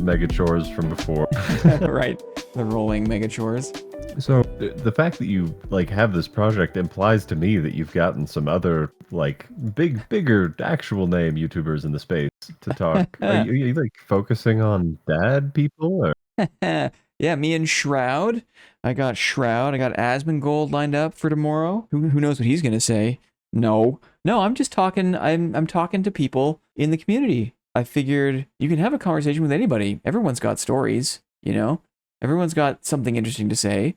mega chores from before. Right. The rolling mega chores. So the fact that you like have this project implies to me that you've gotten some other like bigger actual name YouTubers in the space to talk. Are you like focusing on dad people or? Yeah, me and Shroud. I got Asmongold lined up for tomorrow. Who knows what he's gonna say? No, I'm just talking. I'm talking to people in the community. I figured you can have a conversation with anybody. Everyone's got stories, you know. Everyone's got something interesting to say,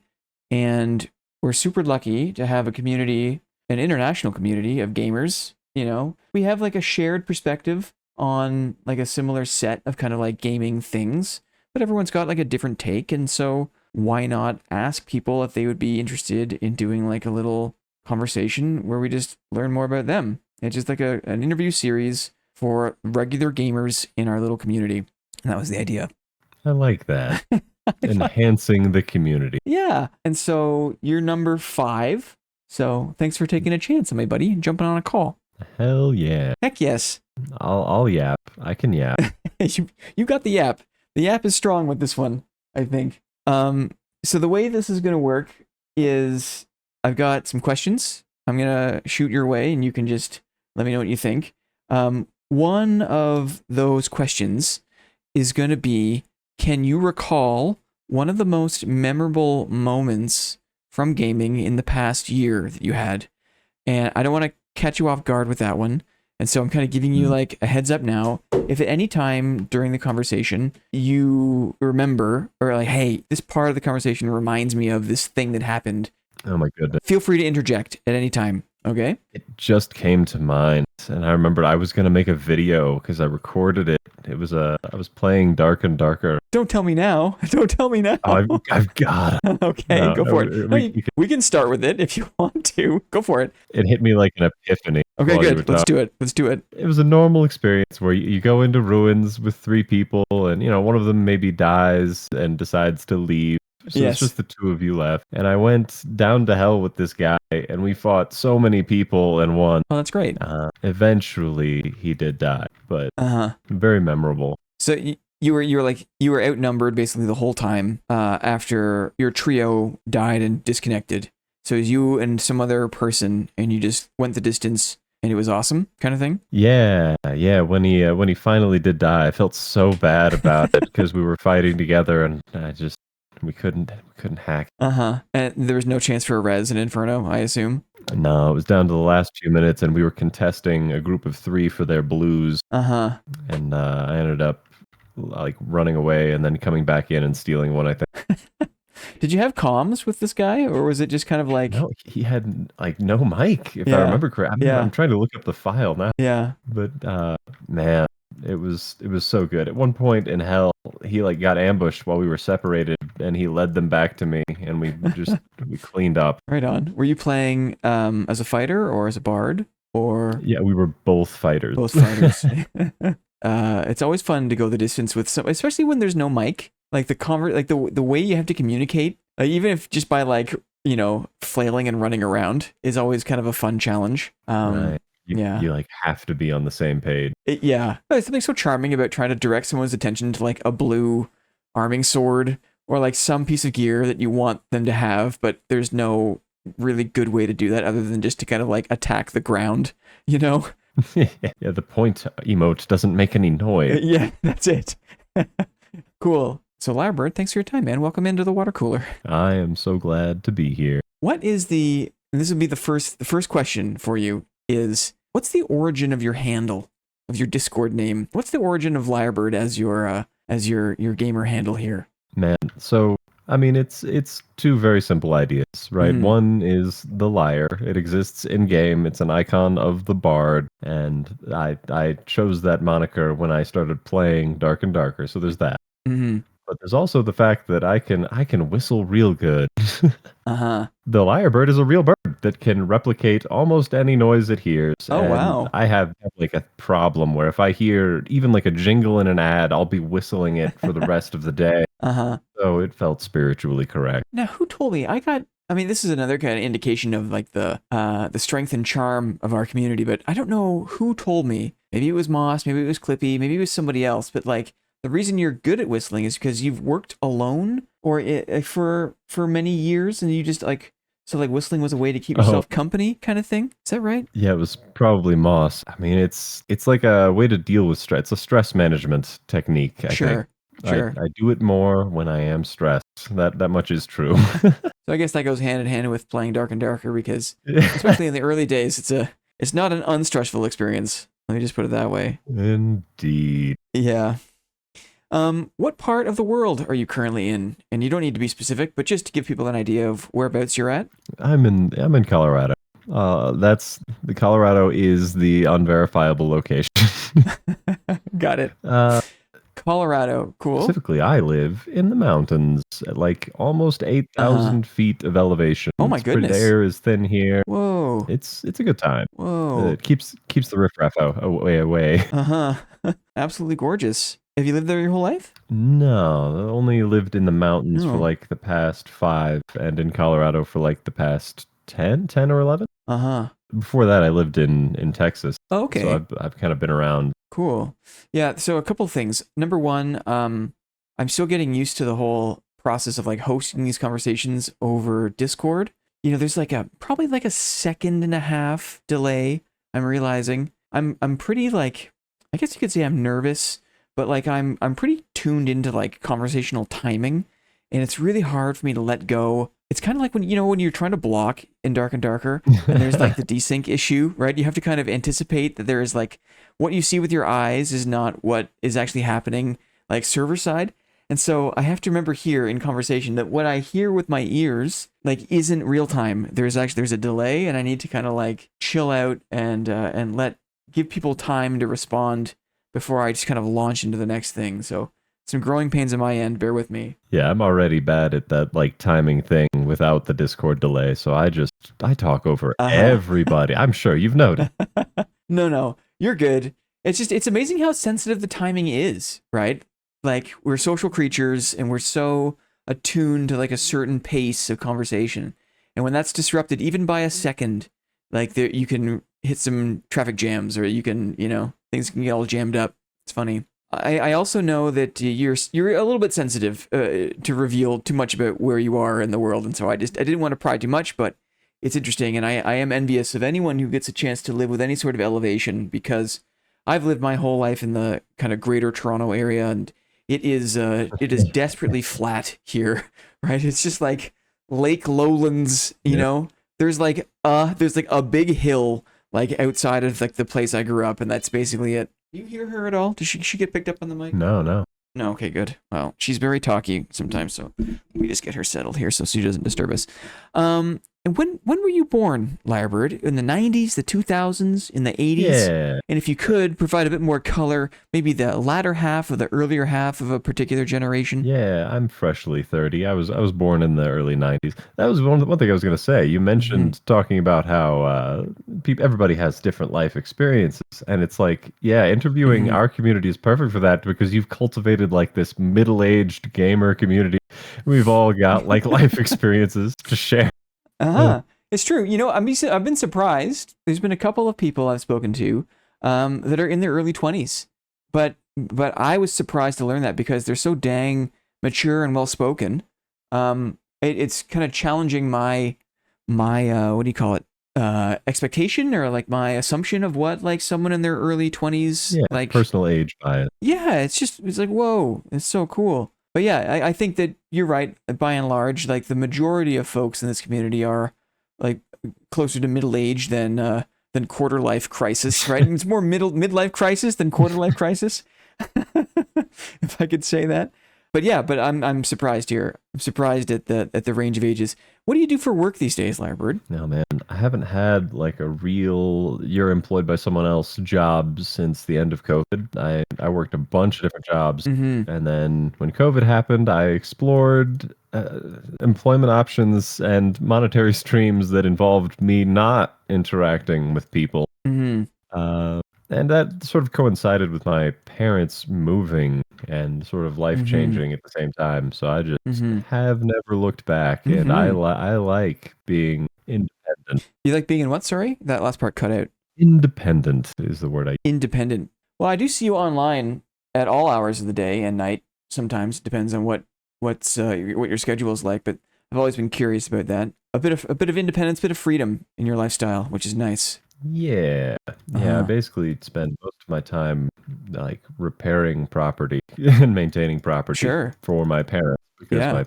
and we're super lucky to have a community, an international community of gamers. You know, we have like a shared perspective on like a similar set of kind of like gaming things, but everyone's got like a different take, and so why not ask people if they would be interested in doing like a little conversation where we just learn more about them. It's just like an interview series for regular gamers in our little community. And that was the idea. I like that. Enhancing the community. Yeah. And so you're number 5. So thanks for taking a chance on me, buddy, and jumping on a call. Hell yeah. Heck yes. I'll yap. I can yap. You got the yap. The yap is strong with this one, I think. So the way this is going to work is I've got some questions I'm going to shoot your way, and you can just let me know what you think. One of those questions is going to be, can you recall one of the most memorable moments from gaming in the past year that you had? And I don't want to catch you off guard with that one. And so I'm kind of giving you like a heads up now. If at any time during the conversation you remember, or like, hey, this part of the conversation reminds me of this thing that happened. Oh my goodness. Feel free to interject at any time. Okay. It just came to mind, and I remembered I was going to make a video because I recorded it. It was I was playing Dark and Darker. Don't tell me now. Don't tell me now. Oh, I've got it. Okay, go for it. We can start with it if you want to. Go for it. It hit me like an epiphany. Okay, good. Let's do it. Let's do it. It was a normal experience where you go into ruins with 3 people, and you know one of them maybe dies and decides to leave. So it's just the 2 of you left. And I went down to hell with this guy, and we fought so many people and won. Oh, that's great. Eventually, he did die, but very memorable. So you were outnumbered basically the whole time after your trio died and disconnected. So it was you and some other person, and you just went the distance, and it was awesome, kind of thing. Yeah. When he finally did die, I felt so bad about it because we were fighting together, and we couldn't hack. And there was no chance for a res in Inferno, I assume. No, it was down to the last few minutes, and we were contesting a group of 3 for their blues. And I ended up like running away and then coming back in and stealing one, I think. Did you have comms with this guy, or was it just kind of like... No, he had like no mic, if I remember correctly. I'm trying to look up the file now. Yeah. But man, it was so good. At one point in hell, he like got ambushed while we were separated, and he led them back to me, and we cleaned up. Right on. Were you playing as a fighter or as a bard, or? Yeah, we were both fighters. Both fighters. It's always fun to go the distance with some, especially when there's no mic. Like the way you have to communicate, even if just by like flailing and running around, is always kind of a fun challenge. Right. You like have to be on the same page. There's something so charming about trying to direct someone's attention to like a blue arming sword or like some piece of gear that you want them to have, but there's no really good way to do that other than just to kind of like attack the ground, Yeah, the point emote doesn't make any noise. Yeah, that's it. Cool. So Lyrebird, thanks for your time, man. Welcome into the water cooler. I am so glad to be here. What is this would be the first question for you is, what's the origin of your handle, of your Discord name? What's the origin of Lyrebird as your gamer handle here? Man, so I mean it's 2 very simple ideas, right? One is the lyre. It exists in game. It's an icon of the bard, and I chose that moniker when I started playing Dark and Darker. So there's that. But there's also the fact that I can whistle real good. The lyrebird is a real bird that can replicate almost any noise it hears. Oh, wow. I have like a problem where if I hear even like a jingle in an ad, I'll be whistling it for the rest of the day. So it felt spiritually correct. Now, who told me? This is another kind of indication of like the strength and charm of our community, but I don't know who told me. Maybe it was Moss, maybe it was Clippy, maybe it was somebody else, but like the reason you're good at whistling is because you've worked alone or for many years, and you just like so like whistling was a way to keep Oh, yourself company, kind of thing. Is that right? yeah, it was probably moss. I mean, it's like a way to deal with stress. It's a stress management technique, I think. Sure, sure. I do it more when I am stressed. That much is true. So I guess that goes hand in hand with playing Dark and Darker because, especially in the early days, it's not an unstressful experience. Let me just put it that way. Indeed. Yeah. What part of the world are you currently in? And you don't need to be specific, but just to give people an idea of whereabouts you're at. I'm in Colorado. That's the Colorado is the unverifiable location. Got it. Uh, Colorado, cool. Specifically, I live in the mountains at like almost 8,000 feet of elevation. Oh my It's pretty- goodness. The air is thin here. Whoa. It's a good time. Whoa. It keeps the riffraff away. Uh-huh. Absolutely gorgeous. Have you lived there your whole life? No, I only lived in the mountains for Oh. like the past 5, and in Colorado for like the past 10 or 11. Uh-huh. Before that, I lived in Texas. Okay. So I've kind of been around. Cool. Yeah, so a couple things. Number one, I'm still getting used to the whole process of like hosting these conversations over Discord. You know, there's like probably like a second and a half delay. I'm realizing I'm pretty like, I guess you could say I'm nervous, but like I'm pretty tuned into like conversational timing, and it's really hard for me to let go. It's kind of like when you're trying to block in Dark and Darker, and there's like the desync issue, right? You have to kind of anticipate that there is like what you see with your eyes is not what is actually happening, like server side. And so I have to remember here in conversation that what I hear with my ears like isn't real time. There's a delay, and I need to kind of like chill out and give people time to respond before I just kind of launch into the next thing. So some growing pains on my end. Bear with me. Yeah, I'm already bad at that like timing thing without the Discord delay. So I talk over everybody. I'm sure you've noticed. No, you're good. It's amazing how sensitive the timing is, right? Like we're social creatures and we're so attuned to like a certain pace of conversation. And when that's disrupted even by a second, like you can hit some traffic jams or you can, things can get all jammed up. It's funny. I also know that you're a little bit sensitive to reveal too much about where you are in the world, and so I didn't want to pry too much, but it's interesting, and I am envious of anyone who gets a chance to live with any sort of elevation, because I've lived my whole life in the kind of greater Toronto area, and it is desperately flat here, right? It's just like Lake Lowlands, you know. There's like a big hill like outside of like the place I grew up, and that's basically it. Do you hear her at all? Does she get picked up on the mic? No. No, okay, good. Well, she's very talky sometimes, so we just get her settled here so she doesn't disturb us. And when were you born, Lyrebird? In the 90s, the 2000s, in the 80s? Yeah. And if you could provide a bit more color, maybe the latter half or the earlier half of a particular generation. Yeah, I'm freshly 30. I was born in the early 90s. That was one thing I was going to say. You mentioned talking about how everybody has different life experiences, and it's like, yeah, interviewing our community is perfect for that because you've cultivated like this middle-aged gamer community. We've all got like life experiences to share. It's true. I've been surprised. There's been a couple of people I've spoken to that are in their early 20s. But I was surprised to learn that because they're so dang mature and well-spoken. It's kind of challenging my what do you call it? Expectation or like my assumption of what like someone in their early 20s like personal age bias. Yeah, it's like, whoa, it's so cool. But yeah, I think that you're right. By and large, like the majority of folks in this community are like closer to middle age than quarter life crisis, right? And it's more midlife crisis than quarter life crisis, if I could say that. But yeah, I'm surprised here. I'm surprised at the range of ages. What do you do for work these days, Lyrebird? No, man, I haven't had like a real you're employed by someone else job since the end of COVID. I worked a bunch of different jobs, and then when COVID happened, I explored employment options and monetary streams that involved me not interacting with people. And that sort of coincided with my parents moving and sort of life changing at the same time. So I just have never looked back, and I like being independent. You like being in what? Sorry, that last part cut out. Independent is the word I use. Independent. Well, I do see you online at all hours of the day and night. Sometimes depends on what your schedule is like. But I've always been curious about that. A bit of independence, bit of freedom in your lifestyle, which is nice. Yeah. Yeah, I Uh-huh. basically spend most of my time like repairing property and maintaining property Sure. for my parents because Yeah. my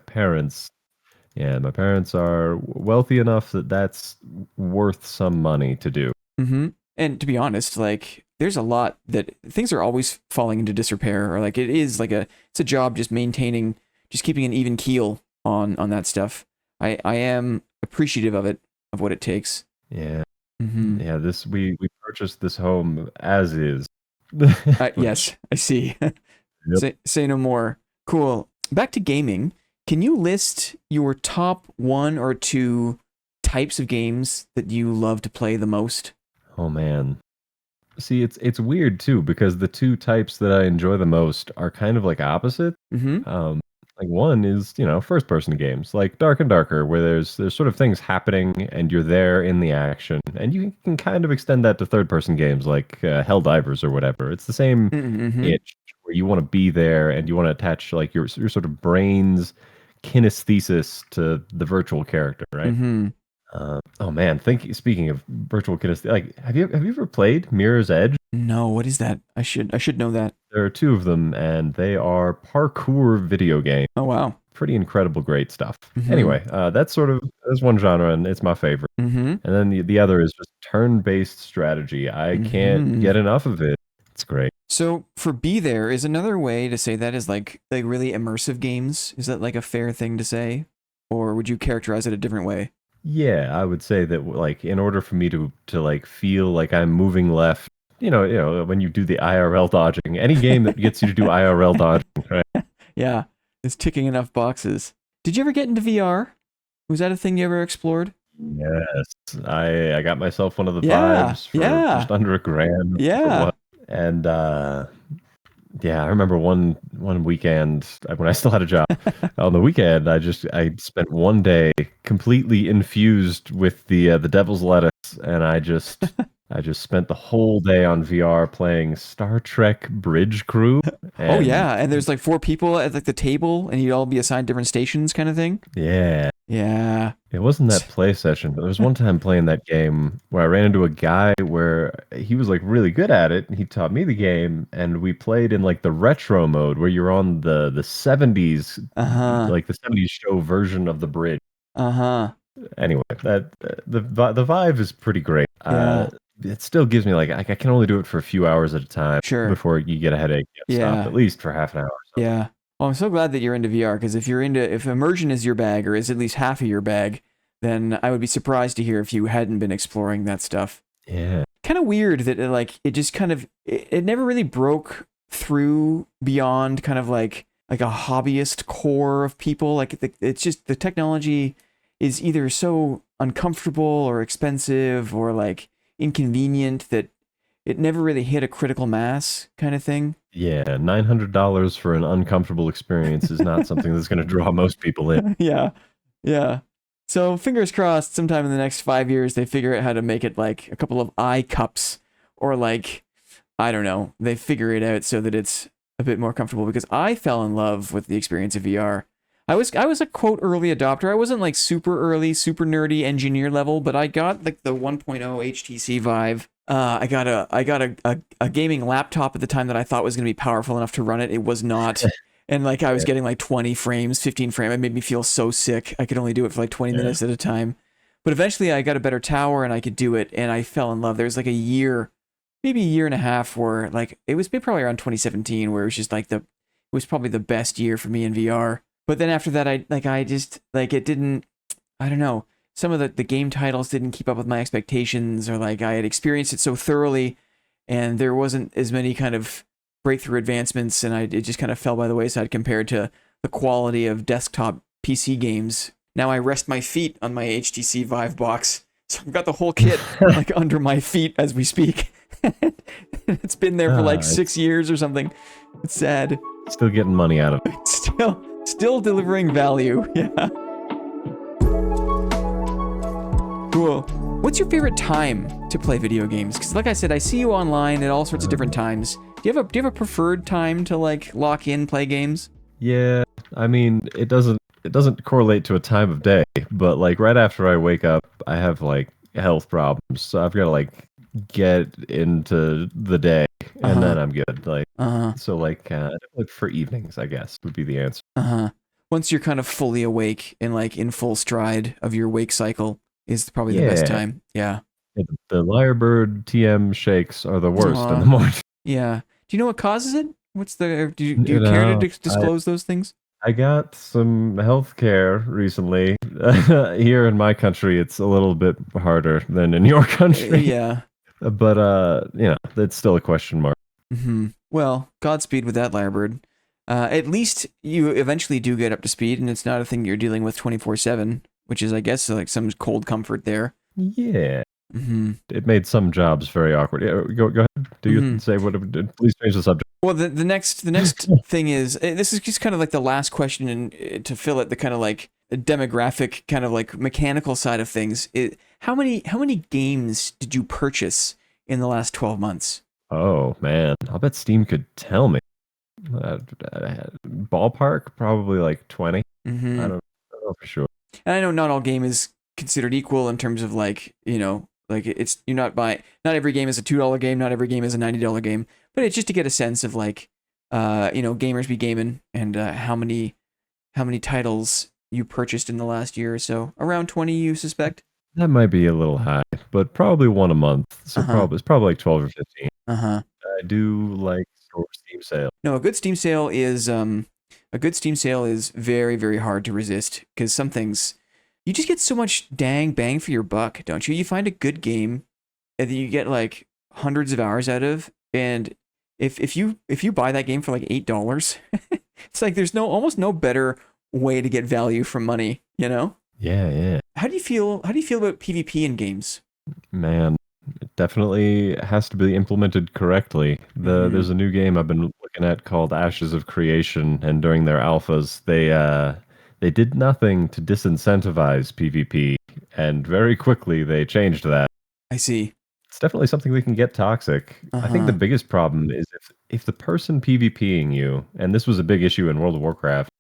parents are wealthy enough that that's worth some money to do. Mm-hmm. And to be honest, like there's a lot that things are always falling into disrepair, or like it is like it's a job just maintaining, just keeping an even keel on that stuff. I am appreciative of it, of what it takes. Yeah. Mm-hmm. Yeah, this we purchased this home as is. Which Yes, I see. yep. Say no more. Cool. Back to gaming. Can you list your top one or two types of games that you love to play the most? Oh man. See, it's weird too because the two types that I enjoy the most are kind of like opposite. Mm-hmm. Um, like one is, first person games, like Dark and Darker, where there's sort of things happening and you're there in the action. And you can kind of extend that to third person games like Helldivers or whatever. It's the same Mm-hmm. itch where you want to be there and you want to attach like your sort of brain's kinesthesis to the virtual character, right? Mm-hmm. Oh man, speaking of virtual kinesthesis, like have you ever played Mirror's Edge? No, what is that? I should know that. There are two of them, and they are parkour video games. Oh wow. Pretty incredible, great stuff. Mm-hmm. Anyway, that's one genre, and it's my favorite. Mm-hmm. And then the other is just turn-based strategy. I can't Mm-hmm. get enough of it. It's great. So for be there is another way to say that is like really immersive games. Is that like a fair thing to say? Or would you characterize it a different way? Yeah, I would say that like in order for me to like feel like I'm moving left, when you do the IRL dodging, any game that gets you to do IRL dodging, right? Yeah, it's ticking enough boxes. Did you ever get into VR? Was that a thing you ever explored? Yes, I got myself one of the Yeah, vibes for yeah, just under $1,000 for yeah. one, and yeah, I remember one weekend when I still had a job. On the weekend, I spent one day completely infused with the devil's lettuce, and I just spent the whole day on VR playing Star Trek Bridge Crew, Oh and yeah, and there's like four people at like the table, and you'd all be assigned different stations, kind of thing. yeah. Yeah. It wasn't that play session, but there was one time playing that game where I ran into a guy where he was like really good at it, and he taught me the game, and we played in like the retro mode where you're on the 70s, Uh huh. like the 70s show version of the bridge. Uh huh. Anyway, that the vibe is pretty great. Yeah. It still gives me like I can only do it for a few hours at a time Sure. before you get a headache. You have to stop Yeah. at least for half an hour or so. Yeah. Well, I'm so glad that you're into VR because if immersion is your bag or is at least half of your bag, then I would be surprised to hear if you hadn't been exploring that stuff. Yeah. Kind of weird that it just kind of it never really broke through beyond kind of like a hobbyist core of people. Like it's just the technology is either so uncomfortable or expensive or like inconvenient that it never really hit a critical mass kind of thing. Yeah, $900 for an uncomfortable experience is not something that's going to draw most people in. Yeah. Yeah. So fingers crossed sometime in the next 5 years they figure out how to make it like a couple of eye cups or like I don't know, they figure it out so that it's a bit more comfortable because I fell in love with the experience of VR. I was a quote early adopter. I wasn't like super early, super nerdy engineer level, but I got like the 1.0 HTC Vive. I got a gaming laptop at the time that I thought was going to be powerful enough to run it. It was not. And like I was Yeah, getting like 20 frames, 15 frame. It made me feel so sick. I could only do it for like 20 yeah. minutes at a time. But eventually I got a better tower and I could do it and I fell in love. There was like a year, maybe a year and a half where like it was probably around 2017 where it was just like it was probably the best year for me in VR. But then after that I just like it didn't I don't know. Some of the game titles didn't keep up with my expectations or like I had experienced it so thoroughly and there wasn't as many kind of breakthrough advancements and it just kind of fell by the wayside compared to the quality of desktop PC games. Now I rest my feet on my HTC Vive box. So I've got the whole kit like under my feet as we speak. It's been there for like It's 6 years or something. It's sad. still getting money out of it. Still delivering value. Yeah. Cool. What's your favorite time to play video games? Because like I said, I see you online at all sorts of different times. Do you have a preferred time to like lock in, play games? Yeah, I mean, it doesn't correlate to a time of day, but like right after I wake up, I have like health problems, so I've got to like get into the day, Uh and huh. then I'm good. Like Uh huh. so, like for evenings, I guess would be the answer. Uh huh. Once you're kind of fully awake and like in full stride of your wake cycle is probably the best Yeah, time. Yeah. the Lyrebird TM shakes are the worst in the Uh, morning. yeah. Do you know what causes it? What's the do you You care to know, disclose those things? I got some health care recently. Here in my country, it's a little bit harder than in your country. Yeah. But it's still a question mark. Well, Godspeed with that, Lyrebird. At least you eventually do get up to speed, and it's not a thing you're dealing with 24/7, which is, I guess, like some cold comfort there. Yeah, hmm it made some jobs very awkward. Yeah, go ahead. Do you hmm say what? Please change the subject. Well, the next thing is this is just kind of like the last question, and to fill it, the kind of like demographic, kind of like mechanical side of things. How many games did you purchase in the last 12 months? Oh man, I'll bet Steam could tell me. Ballpark, probably like 20. Mm-hmm. I don't know for sure. And I know not all game is considered equal in terms of like, like it's you're not buying not every game is a $2 game, not every game is a $90 game, but it's just to get a sense of like gamers be gaming and how many titles you purchased in the last year or so. Around 20, you suspect? That might be a little high, but probably one a month. So Uh-huh. it's probably like 12 or 15. Uh-huh. I do like store Steam sale. No, a good Steam sale is very, very hard to resist because some things you just get so much dang bang for your buck, don't you? You find a good game and you get like hundreds of hours out of, and if you buy that game for like $8, it's like there's almost no better way to get value from money, you know? Yeah, yeah. How do you feel about PvP in games? Man, it definitely has to be implemented correctly. Mm-hmm. There's a new game I've been looking at called Ashes of Creation, and during their alphas, they did nothing to disincentivize PvP, and very quickly they changed that. I see. It's definitely something that can get toxic. I think the Uh-huh. biggest problem is if the person PvPing you, and this was a big issue in World of Warcraft,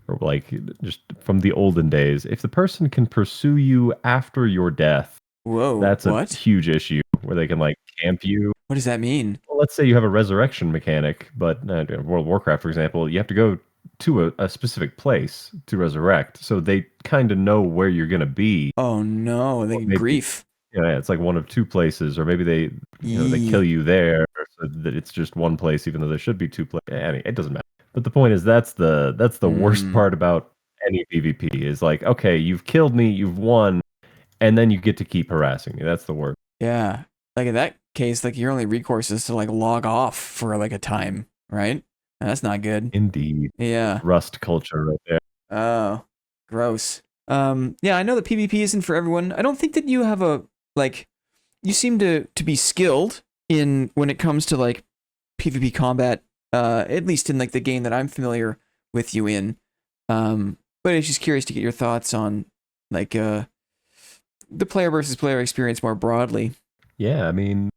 or like just from the olden days, if the person can pursue you after your death, Whoa, that's a what? huge issue where they can like camp you. What does that mean? Well, let's say you have a resurrection mechanic, but in World of Warcraft, for example, you have to go to a specific place to resurrect. So they kind of know where you're going to be. Oh no, Or they maybe, grief. it's like one of two places, or maybe they kill Yee. you there, so that it's just one place, even though there should be two places. Anyway, it doesn't matter. But the point is, that's the worst Mm, part about any PvP is like, okay, you've killed me, you've won, and then you get to keep harassing me. That's the worst. yeah. Like in that case, like your only recourse is to like log off for like a time, right? That's not good. Indeed. Yeah. Rust culture right there. Oh, gross. Yeah, I know that PvP isn't for everyone. I don't think that you have a like you seem to be skilled in when it comes to like PvP combat, at least in like the game that I'm familiar with you in. But I'm just curious to get your thoughts on like the player versus player experience more broadly. Yeah, I mean,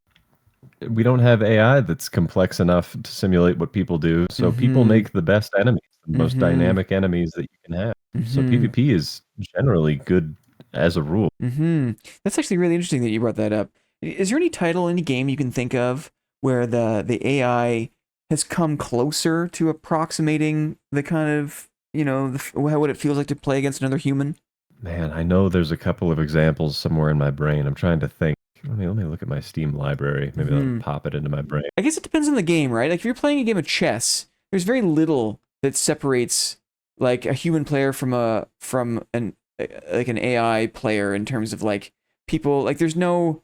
we don't have AI that's complex enough to simulate what people do, so people Mm-hmm. make the best enemies, the most Mm-hmm. dynamic enemies that you can have. So Mm-hmm. PvP is generally good as a rule. Mm-hmm. That's actually really interesting that you brought that up. Is there any title, any game you can think of where the AI has come closer to approximating the kind of, what it feels like to play against another human? Man, I know there's a couple of examples somewhere in my brain. I'm trying to think. Let me look at my Steam library. Maybe that'll Hmm. pop it into my brain. I guess it depends on the game, right? Like if you're playing a game of chess, there's very little that separates like a human player from an like an AI player in terms of like people like there's no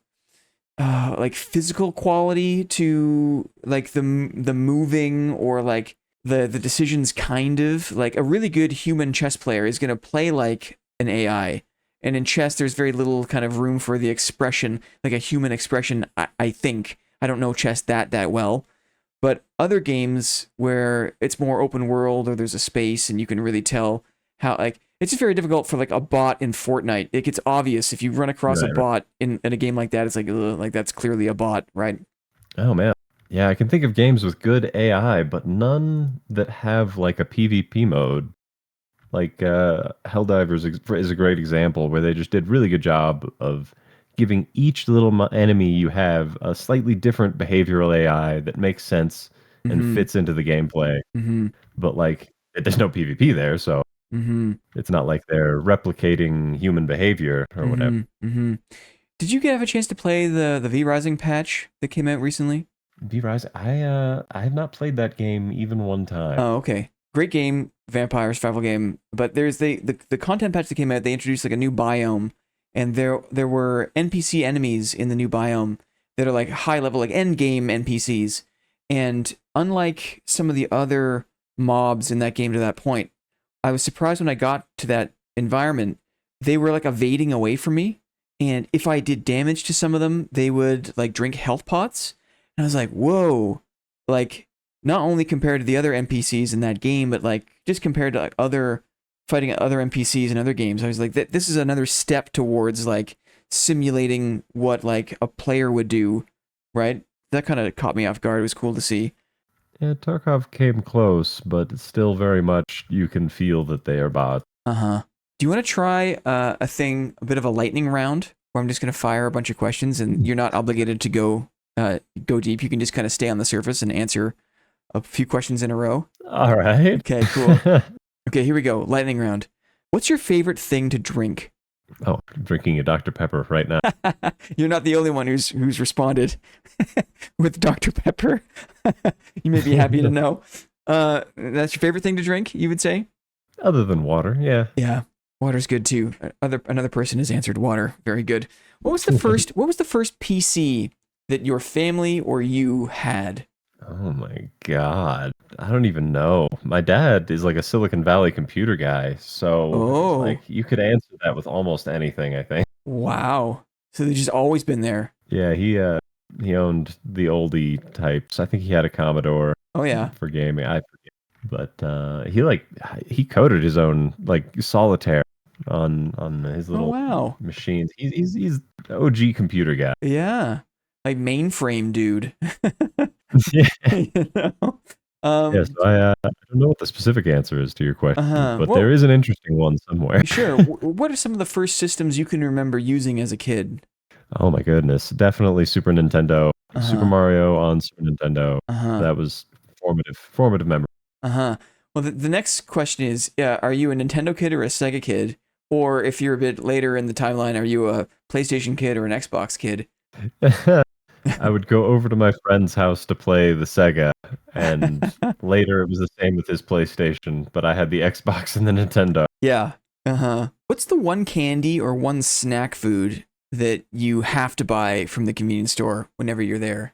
like physical quality to like the moving or like the decisions kind of like a really good human chess player is going to play like an AI, and in chess there's very little kind of room for the expression like a human expression. I think I don't know chess that well, but other games where it's more open world or there's a space and you can really tell how like it's just very difficult for like a bot in Fortnite. It gets obvious if you run across a Right, right. bot in a game like that. It's like ugh, like that's clearly a bot, right? Oh man. Yeah, I can think of games with good AI, but none that have like a PvP mode. Like Helldivers is a great example where they just did really good job of giving each little enemy you have a slightly different behavioral AI that makes sense and Mm-hmm. fits into the gameplay. Mm-hmm. But like, there's no PvP there, so Mm-hmm. it's not like they're replicating human behavior or whatever. Mm-hmm. Mm-hmm. Did you have a chance to play the V Rising patch that came out recently? V-Rise, I have not played that game even one time. Oh, okay. Great game, vampire survival game. But there's the content patch that came out. They introduced like a new biome, and there were NPC enemies in the new biome that are like high level, like end game NPCs. And unlike some of the other mobs in that game to that point, I was surprised when I got to that environment. They were like evading away from me, and if I did damage to some of them, they would like drink health pots. And I was like, whoa, like not only compared to the other NPCs in that game, but like just compared to like other fighting other NPCs in other games. I was like, this is another step towards like simulating what like a player would do, right? That kind of caught me off guard. It was cool to see. Yeah, Tarkov came close, but it's still very much you can feel that they are bots. Uh-huh. Do you want to try a bit of a lightning round where I'm just going to fire a bunch of questions and you're not obligated to go deep. You can just kind of stay on the surface and answer a few questions in a row. All right. Okay, cool. Okay, here we go. Lightning round. What's your favorite thing to drink? Oh, drinking a Dr. Pepper right now. You're not the only one who's responded with Dr. Pepper. You may be happy to know. That's your favorite thing to drink, you would say? Other than water, yeah. Yeah. Water's good too. Another person has answered water. Very good. What was the first PC that your family or you had? Oh my God. I don't even know. My dad is like a Silicon Valley computer guy, so Oh, like you could answer that with almost anything, I think. wow. So they've just always been there. Yeah, he owned the oldie types. I think he had a Commodore Oh yeah. for gaming. I forget. But he coded his own like solitaire on his Oh little wow. machines. He's OG computer guy. Yeah. Like mainframe dude. Yeah. You know? Yeah, so I don't know what the specific answer is to your question, Uh-huh. but Well, there is an interesting one somewhere. sure. What are some of the first systems you can remember using as a kid? Oh my goodness, definitely Super Nintendo, Super Uh-huh. Mario on Super Nintendo. Uh-huh. That was formative memory. Uh-huh. Well, the next question is, are you a Nintendo kid or a Sega kid? Or if you're a bit later in the timeline, are you a PlayStation kid or an Xbox kid? I would go over to my friend's house to play the Sega, and later it was the same with his PlayStation, but I had the Xbox and the Nintendo. Yeah. Uh-huh. What's the one candy or one snack food that you have to buy from the convenience store whenever you're there?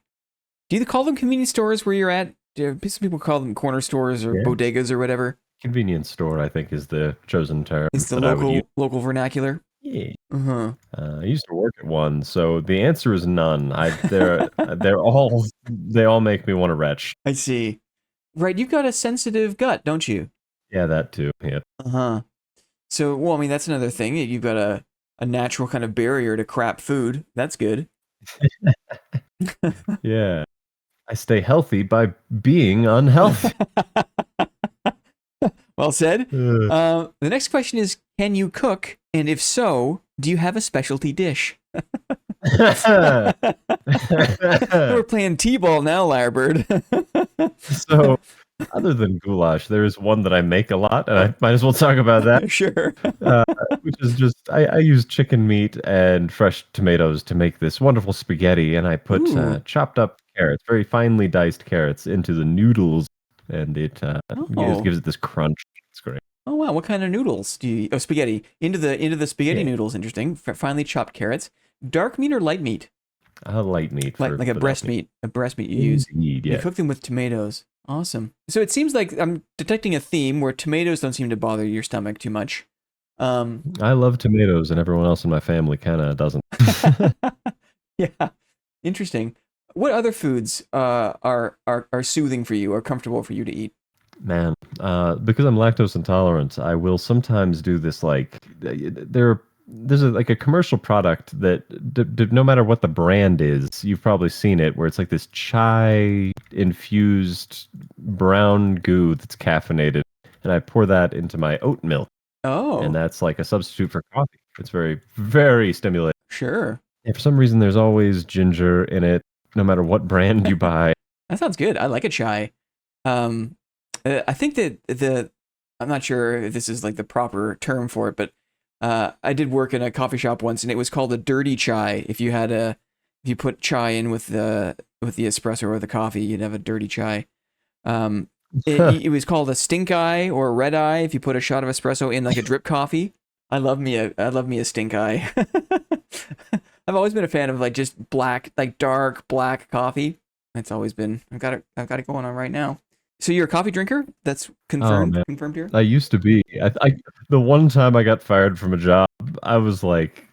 Do you call them convenience stores where you're at? Some people call them corner stores or Yeah. bodegas or whatever. Convenience store, I think, is the chosen term It's the that I would use. local vernacular. Yeah. Uh-huh. I used to work at one, so the answer is none. They all make me want to retch. I see. Right, you've got a sensitive gut, don't you? Yeah, that too. Yeah. Uh-huh. So, well, I mean, that's another thing. You've got a natural kind of barrier to crap food. That's good. Yeah. I stay healthy by being unhealthy. Well said. Uh, The next question is, can you cook? And if so, do you have a specialty dish? We're playing T-ball now, Lyrebird. So, other than goulash, there is one that I make a lot, and I might as well talk about that. Sure. Uh, which is just I use chicken meat and fresh tomatoes to make this wonderful spaghetti, and I put Ooh. chopped up carrots, very finely diced carrots, into the noodles, and it Oh. gives it this crunch. It's great. Oh wow, what kind of noodles do you? Oh, spaghetti. Into the spaghetti Yeah, noodles. Interesting. Finely chopped carrots. Dark meat or light meat? light meat Like for like a for breast that meat. meat. A breast meat you use. Indeed, You yeah. cook them with tomatoes. Awesome. So it seems like I'm detecting a theme where tomatoes don't seem to bother your stomach too much. Um, I love tomatoes, and everyone else in my family kind of doesn't. yeah, interesting. What other foods are soothing for you or comfortable for you to eat? Man, because I'm lactose intolerant, I will sometimes do this like there are there's like a commercial product that no matter what the brand is, you've probably seen it, where it's like this chai infused brown goo that's caffeinated, and I pour that into my oat milk, and Oh, that's like a substitute for coffee. It's very, very stimulating. sure. And for some reason, there's always ginger in it, no matter what brand you buy. That sounds good. I like a chai. Um, I think that I'm not sure if this is like the proper term for it, but I did work in a coffee shop once, and it was called a dirty chai. If you put chai in with the espresso or the coffee, you'd have a dirty chai. It was called a stink eye or a red eye if you put a shot of espresso in like a drip coffee. I love me a stink eye. I've always been a fan of like just black, like dark black coffee. That's always been. I've got it going on right now. So you're a coffee drinker? That's Oh man, confirmed here. I used to be. The one time I got fired from a job, I was like,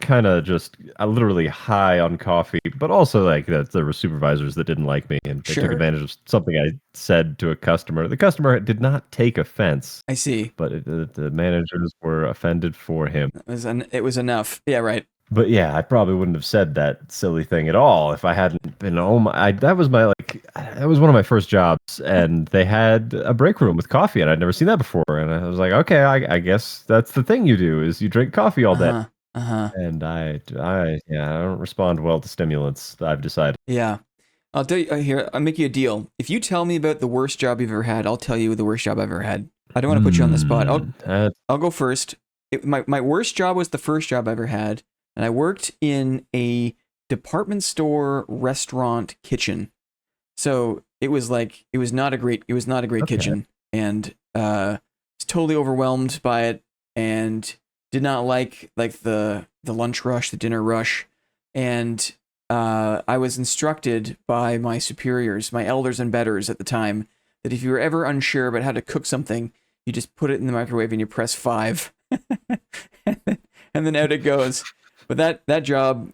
kind of just, I literally high on coffee, but also like that there were supervisors that didn't like me, and they took Sure, advantage of something I said to a customer. The customer did not take offense, I see. but the managers were offended for him. It was enough. Yeah, right. But yeah, I probably wouldn't have said that silly thing at all if I hadn't been. Oh my! That was that was one of my first jobs, and they had a break room with coffee, and I'd never seen that before. And I was like, okay, I guess that's the thing you do is you drink coffee all Uh day. huh. Uh huh. And yeah, I don't respond well to stimulants. I've decided. Yeah. I'll tell you here. I'll make you a deal. If you tell me about the worst job you've ever had, I'll tell you the worst job I've ever had. I don't want to put you on the spot. That's I'll go first. My worst job was the first job I ever had, and I worked in a department store restaurant kitchen. So it was not a great okay. kitchen, and was totally overwhelmed by it, and did not like the lunch rush, the dinner rush, and I was instructed by my superiors, my elders and betters at the time, that if you were ever unsure about how to cook something, you just put it in the microwave and you press 5, and then out it goes. But that job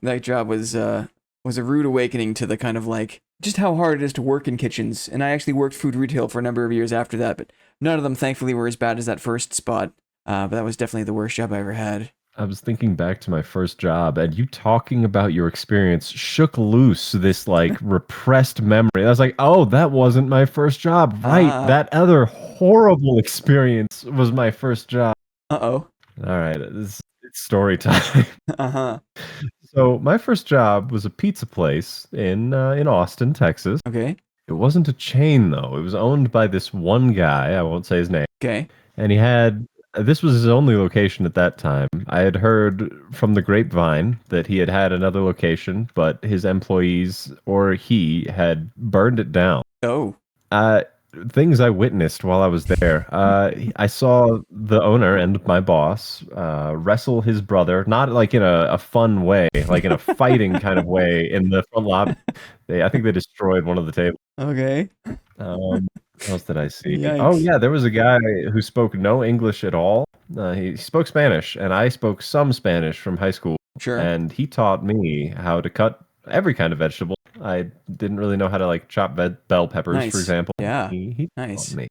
was a rude awakening to the kind of like just how hard it is to work in kitchens. And I actually worked food retail for a number of years after that, but none of them thankfully were as bad as that first spot. But that was definitely the worst job I ever had. I was thinking back to my first job, and you talking about your experience shook loose this like repressed memory. I was like, oh, that wasn't my first job. Right. Ah, That other horrible experience was my first job. uh-oh. All right. It's story time. Uh-huh. So my first job was a pizza place in Austin, Texas. Okay. It wasn't a chain though. It was owned by this one guy. I won't say his name. Okay. And he had this was his only location at that time. I had heard from the grapevine that he had another location, but his employees or he had burned it down. Oh. Uh, Things I witnessed while I was there. I saw the owner and my boss wrestle his brother, not like in a fun way, like in a fighting kind of way in the front lobby. I think they destroyed one of the tables. Okay. What else did I see? Oh Yikes. yeah, there was a guy who spoke no English at all. He spoke Spanish, and I spoke some Spanish from high school, Sure. and he taught me how to cut every kind of vegetable. I didn't really know how to like chop bell peppers, for Nice. example. Yeah. He taught Nice. me.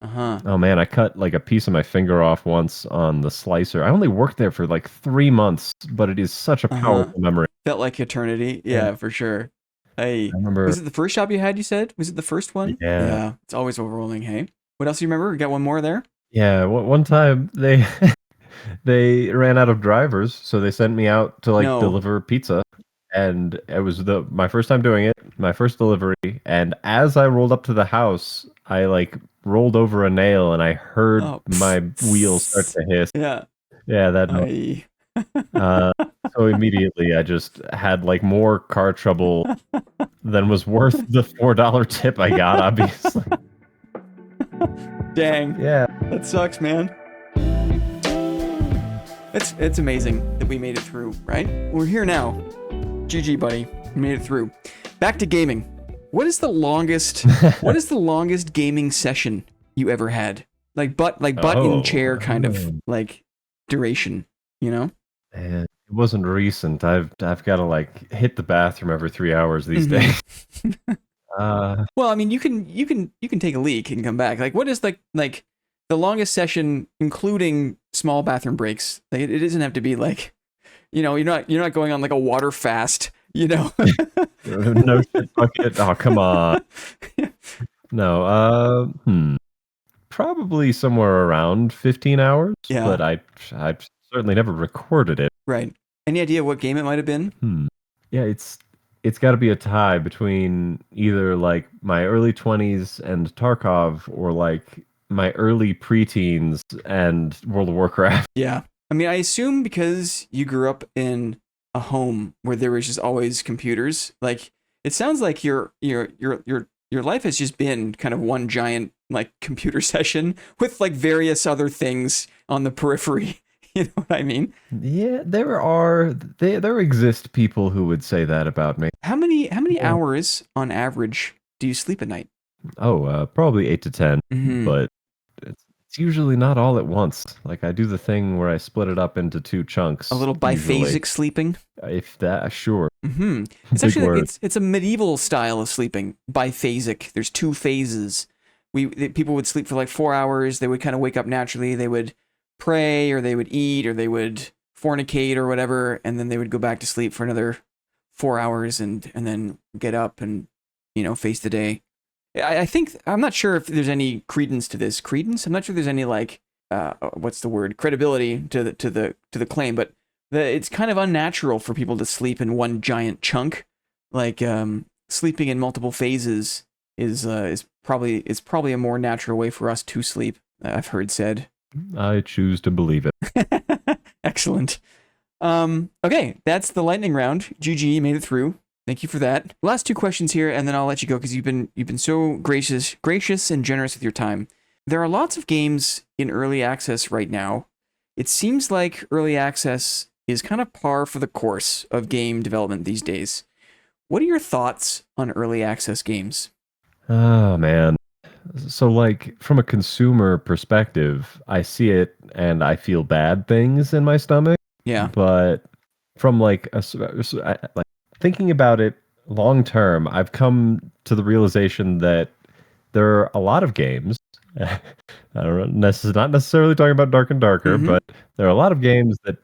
Uh-huh. Oh man, I cut like a piece of my finger off once on the slicer. I only worked there for like 3 months, but it is such a Uh-huh. powerful memory. Felt like eternity. And Yeah, for sure. I Hey, remember, was it the first job you had, you said? Was it the first one? yeah, Yeah, it's always overwhelming, hey? What else do you remember? We got one more there? yeah. One time they they ran out of drivers, so they sent me out to like No. deliver pizza. And it was my first time doing it, my first delivery. And as I rolled up to the house, I like rolled over a nail and I heard Oh, my wheels start to hiss. yeah. Yeah, that noise. I. Uh, so immediately I just had like more car trouble than was worth the $4 tip I got, obviously. Dang. Yeah. That sucks, man. It's amazing that we made it through, right? We're here now. GG, buddy. We made it through. Back to gaming. What is the longest gaming session you ever had? Like butt in chair kind of like duration, you know? Man, it wasn't recent. I've got to like hit the bathroom every 3 hours these days. Well, I mean, you can take a leak and come back. Like, what is like the longest session, including small bathroom breaks. Like it doesn't have to be like, you're not going on like a water fast, No shit bucket. Oh, come on. No. Probably somewhere around 15 hours. Yeah. But I certainly never recorded it. Right. Any idea what game it might have been? Yeah, it's got to be a tie between either like my early 20s and Tarkov, or like my early preteens and World of Warcraft. Yeah. I mean, I assume because you grew up in a home where there was just always computers, like it sounds like your life has just been kind of one giant like computer session with like various other things on the periphery. You know what I mean? Yeah, there exist people who would say that about me. How many Yeah. hours on average do you sleep at night? Oh, probably 8 to 10, Mm-hmm. but it's usually not all at once. Like I do the thing where I split it up into two chunks. A little Usually, biphasic sleeping. if that, sure. Mm-hmm. It's Big actually word. it's a medieval style of sleeping. Biphasic. There's two phases. People would sleep for like 4 hours. They would kind of wake up naturally. They would pray, or they would eat, or they would fornicate, or whatever, and then they would go back to sleep for another 4 hours, and then get up and face the day. I think I'm not sure if there's any credence to this. Credence? I'm not sure there's any like what's the word? Credibility to the claim, but it's kind of unnatural for people to sleep in one giant chunk. Like sleeping in multiple phases is probably a more natural way for us to sleep. I've heard said. I choose to believe it. Excellent. Okay, that's the lightning round. GG, made it through. Thank you for that. Last two questions here, and then I'll let you go because you've been so gracious and generous with your time. There are lots of games in early access right now. It seems like early access is kind of par for the course of game development these days. What are your thoughts on early access games? Oh man. So like from a consumer perspective, I see it and I feel bad things in my stomach. Yeah. But from like like thinking about it long term, I've come to the realization that there are a lot of games. I don't know, not necessarily talking about Dark and Darker, Mm-hmm. but there are a lot of games that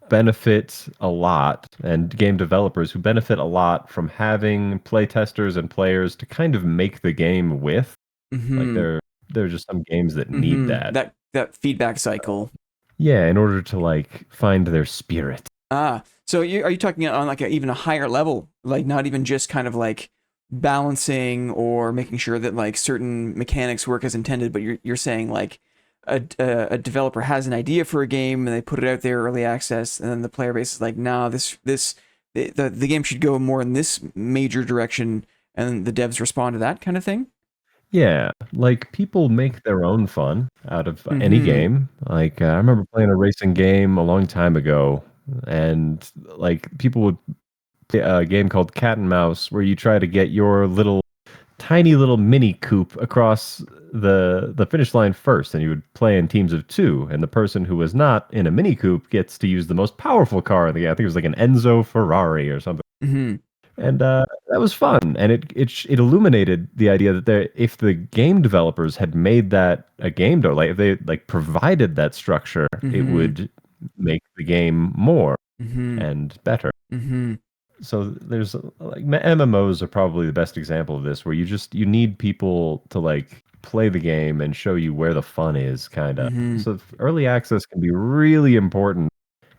benefit a lot, and game developers who benefit a lot from having playtesters and players to kind of make the game with. Like Mm-hmm. there are just some games that need Mm-hmm. that. That feedback cycle. Yeah, in order to like find their spirit. So are you talking on like even a higher level, like not even just kind of like balancing or making sure that like certain mechanics work as intended, but you're saying like a developer has an idea for a game and they put it out there early access, and then the player base is like, nah, the game should go more in this major direction, and the devs respond to that kind of thing. Yeah, like people make their own fun out of any Mm-hmm. game. Like I remember playing a racing game a long time ago, and like people would play a game called Cat and Mouse, where you try to get your little tiny little mini coupe across the finish line first, and you would play in teams of two, and the person who was not in a mini coupe gets to use the most powerful car in the game. I think it was like an Enzo Ferrari or something. Mm-hmm. And that was fun, and it illuminated the idea that if the game developers had made that a game, though, like if they like provided that structure, it Mm-hmm. would make the game more Mm-hmm. and better. Mm-hmm. So there's like MMOs are probably the best example of this, where you need people to like play the game and show you where the fun is, kind of. Mm-hmm. So early access can be really important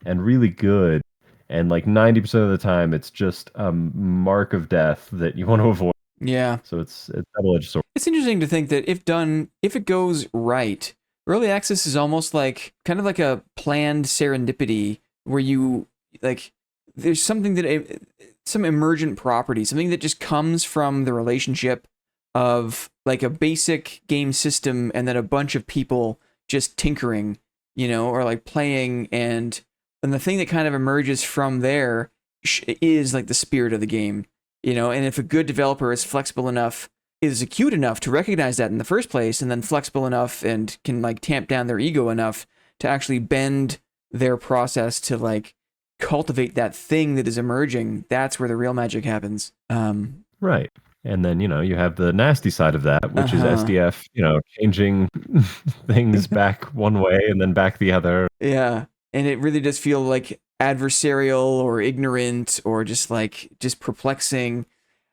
and really good, and like 90% of the time it's just a mark of death that you want to avoid. Yeah. So it's double-edged sword. It's interesting to think that if it goes right, early access is almost like kind of like a planned serendipity where you like there's something that some emergent property, something that just comes from the relationship of like a basic game system and then a bunch of people just tinkering, or like playing, and the thing that kind of emerges from there is like the spirit of the game, and if a good developer is flexible enough, is acute enough to recognize that in the first place, and then flexible enough and can like tamp down their ego enough to actually bend their process to like cultivate that thing that is emerging, that's where the real magic happens. Right. And then, you have the nasty side of that, which is Uh-huh. SDF, changing things back one way and then back the other. Yeah. And it really does feel like adversarial or ignorant or just perplexing.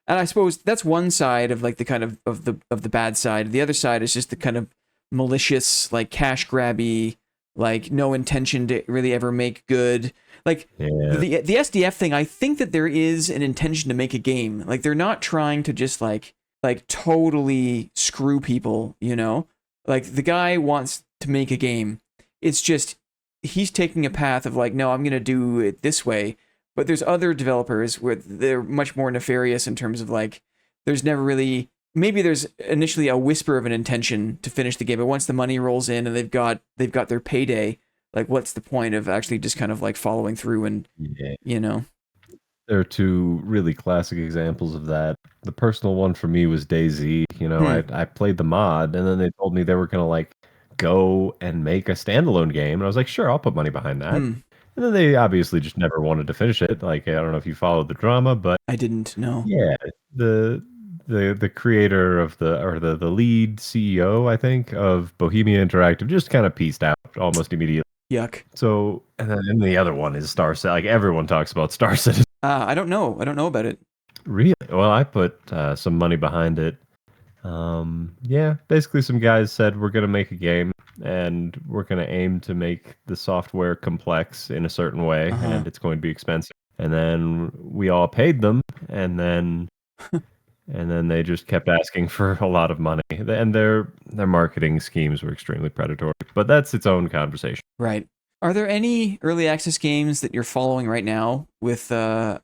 And I suppose that's one side of like the kind of the bad side. The other side is just the kind of malicious, like cash grabby, like no intention to really ever make good. Like Yeah. the SDF thing, I think that there is an intention to make a game. Like they're not trying to just like totally screw people, you know? Like the guy wants to make a game. It's just he's taking a path of like, no, I'm gonna do it this way. But there's other developers where they're much more nefarious in terms of like, there's never really, maybe there's initially a whisper of an intention to finish the game, but once the money rolls in and they've got their payday, like what's the point of actually just kind of like following through and Yeah. you know? There are two really classic examples of that. The personal one for me was DayZ. Hmm. I played the mod, and then they told me they were gonna like go and make a standalone game, and I was like, sure, I'll put money behind that. Hmm. And then they obviously just never wanted to finish it. Like I don't know if you followed the drama, but I didn't know. yeah, the the creator of the lead CEO, I think, of Bohemia Interactive just kind of pieced out almost immediately. Yuck. So and then the other one is Star Citizen. Like everyone talks about Star Citizen. I don't know. I don't know about it. Really? Well, I put some money behind it. Yeah, basically some guys said we're gonna make a game and we're gonna aim to make the software complex in a certain way, Uh-huh. and it's going to be expensive. And then we all paid them, and then they just kept asking for a lot of money, and their marketing schemes were extremely predatory. But that's its own conversation. Right. Are there any early access games that you're following right now with a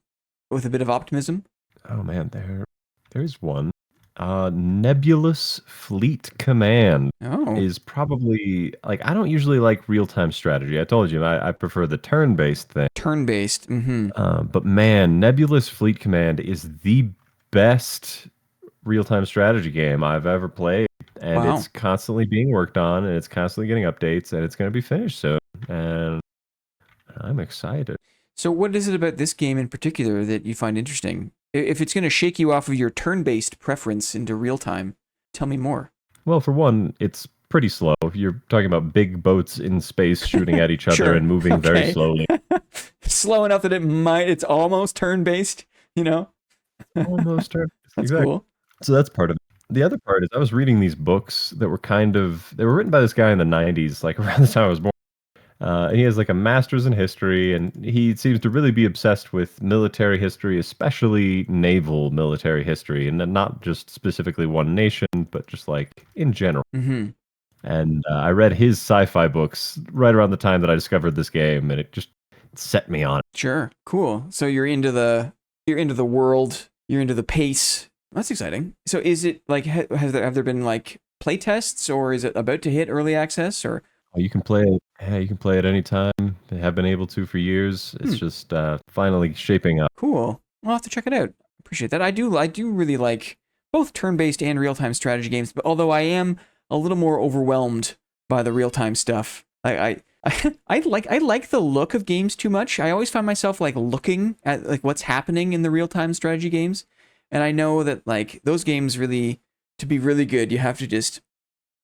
bit of optimism? Oh man, there's one. Nebulous Fleet Command Oh, is probably like I don't usually like real time strategy. I told you I prefer the turn based thing. turn-based. Mm-hmm. But man, Nebulous Fleet Command is the best real time strategy game I've ever played, and Wow. it's constantly being worked on, and it's constantly getting updates, and it's going to be finished soon. And I'm excited. So, what is it about this game in particular that you find interesting? If it's going to shake you off of your turn based preference into real time, tell me more. Well, for one, it's pretty slow. You're talking about big boats in space shooting at each other Sure. and moving very Okay. slowly. Slow enough that it's almost turn based, you know? Almost turn. That's Exactly. cool. So that's part of it. The other part is I was reading these books that were they were written by this guy in the 90s, like around the time I was born. And he has like a master's in history, and he seems to really be obsessed with military history, especially naval military history, and then not just specifically one nation, but just like in general. Mm-hmm. And I read his sci-fi books right around the time that I discovered this game, and it just set me on it. Sure. Cool. So you're into the world, you're into the pace. That's exciting. So is it like have there been like play tests or is it about to hit early access or You can play it. Yeah, you can play it anytime. They have been able to for years. It's hmm, just finally shaping up. cool. I'll have to check it out. Appreciate that. I do really like both turn-based and real-time strategy games, but although I am a little more overwhelmed by the real-time stuff. I like the look of games too much. I always find myself like looking at like what's happening in the real-time strategy games. And I know that like those games really to be really good, you have to just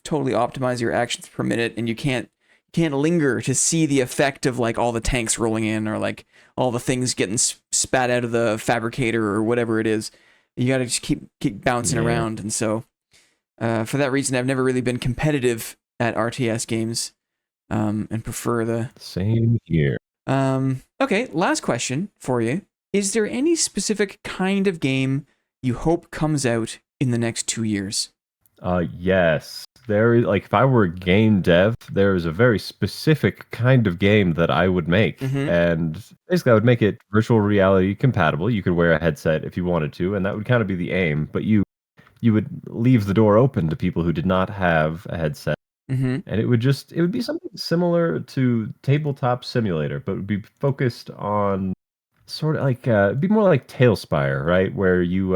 totally optimize your actions per minute and you can't linger to see the effect of like all the tanks rolling in or like all the things getting spat out of the fabricator or whatever it is. You got to just keep bouncing Yeah, around, and so for that reason, I've never really been competitive at RTS games, and prefer the. same here. Okay, last question for you: is there any specific kind of game you hope comes out in the next 2 years? Yes. There is like if I were a game dev, there is a very specific kind of game that I would make. Mm-hmm. And basically I would make it virtual reality compatible. You could wear a headset if you wanted to, and that would kind of be the aim. But you would leave the door open to people who did not have a headset. Mm-hmm. And it would be something similar to Tabletop Simulator, but it would be focused on sort of like it'd be more like Tailspire, right? Where you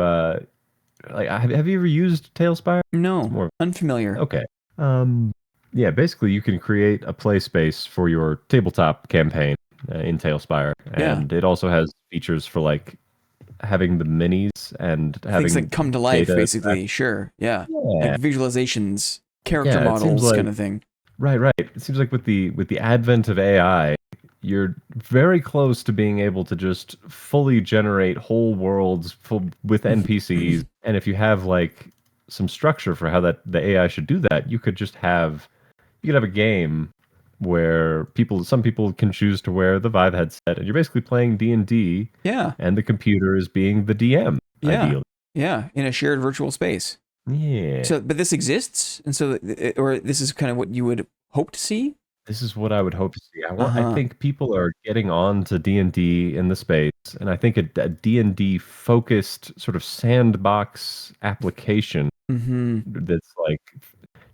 like have you ever used Tailspire? It's No, more unfamiliar. okay. Um, yeah, basically you can create a play space for your tabletop campaign in Tailspire, Yeah. and it also has features for like having the minis and having Things that come to life, data basically. Sure. Yeah. Like Yeah, visualizations, character yeah. It seems models, kind like of thing. right. It seems like with the advent of AI, you're very close to being able to just fully generate whole worlds full with NPCs. And if you have like some structure for how that the AI should do that, you could have a game where some people can choose to wear the Vive headset, and you're basically playing D&D, Yeah. and the computer is being the DM, Yeah. ideally. Yeah. In a shared virtual space. Yeah. So, but this exists, and so, or this is kind of what you would hope to see. This is what I would hope to see. Uh I huh. think people are getting on to D&D in the space, and I think a D&D focused sort of sandbox application Mm-hmm. that's like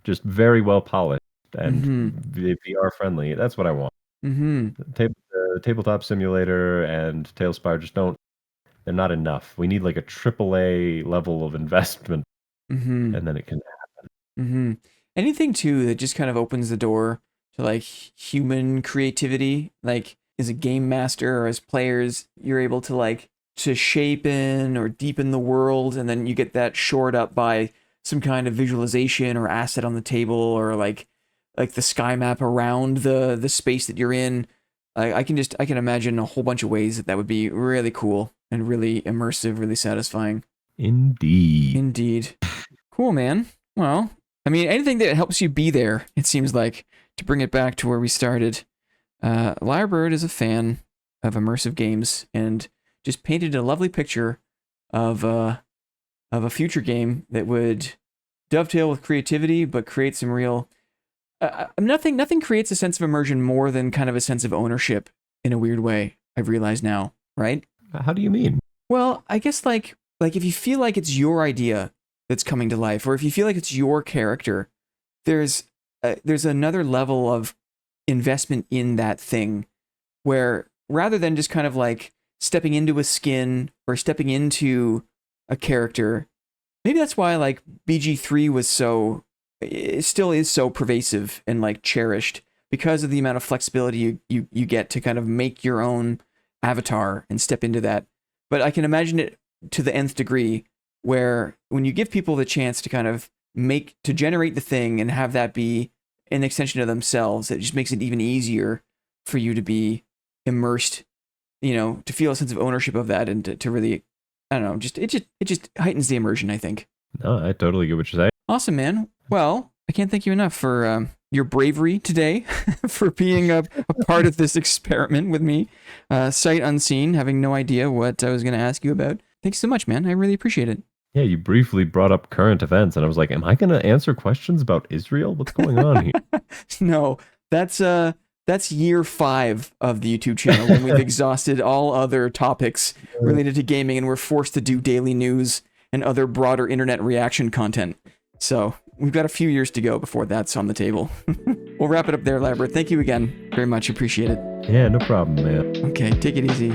just very well polished and Mm-hmm. VR friendly. That's what I want. Mm-hmm. The tabletop simulator and Tailspire just don't. They're not enough. We need like a AAA level of investment, Mm-hmm. and then it can. Mm-hmm. Anything too that just kind of opens the door to like human creativity, like as a game master or as players, you're able to like to shape in or deepen the world, and then you get that shored up by some kind of visualization or asset on the table, or like the sky map around the space that you're in. I can imagine a whole bunch of ways that would be really cool and really immersive, really satisfying. Indeed. Indeed. Cool, man. Well, I mean, anything that helps you be there, it seems like, to bring it back to where we started. Lyrebird is a fan of immersive games and just painted a lovely picture of a future game that would dovetail with creativity, but create some real. Nothing creates a sense of immersion more than kind of a sense of ownership in a weird way. I've realized now, right? How do you mean? Well, I guess like if you feel like it's your idea that's coming to life, or if you feel like it's your character, there's another level of investment in that thing, where rather than just kind of like stepping into a skin or stepping into a character, maybe that's why like BG3 was so, it still is so pervasive and like cherished, because of the amount of flexibility you get to kind of make your own avatar and step into that. But I can imagine it to the nth degree, where when you give people the chance to kind of to generate the thing and have that be an extension of themselves, it just makes it even easier for you to be immersed, to feel a sense of ownership of that, and to really, I don't know, it just heightens the immersion, I think. No, I totally get what you're saying. Awesome, man. Well, I can't thank you enough for your bravery today, for being a part of this experiment with me, sight unseen, having no idea what I was going to ask you about. Thanks so much, man. I really appreciate it. Yeah, you briefly brought up current events, and I was like, am I going to answer questions about Israel? What's going on here? No, that's year 5 of the YouTube channel, when we've exhausted all other topics related to gaming and we're forced to do daily news and other broader internet reaction content. So we've got a few years to go before that's on the table. We'll wrap it up there, Lyrebird. Thank you again very much. Appreciate it. Yeah, no problem, man. Okay, take it easy.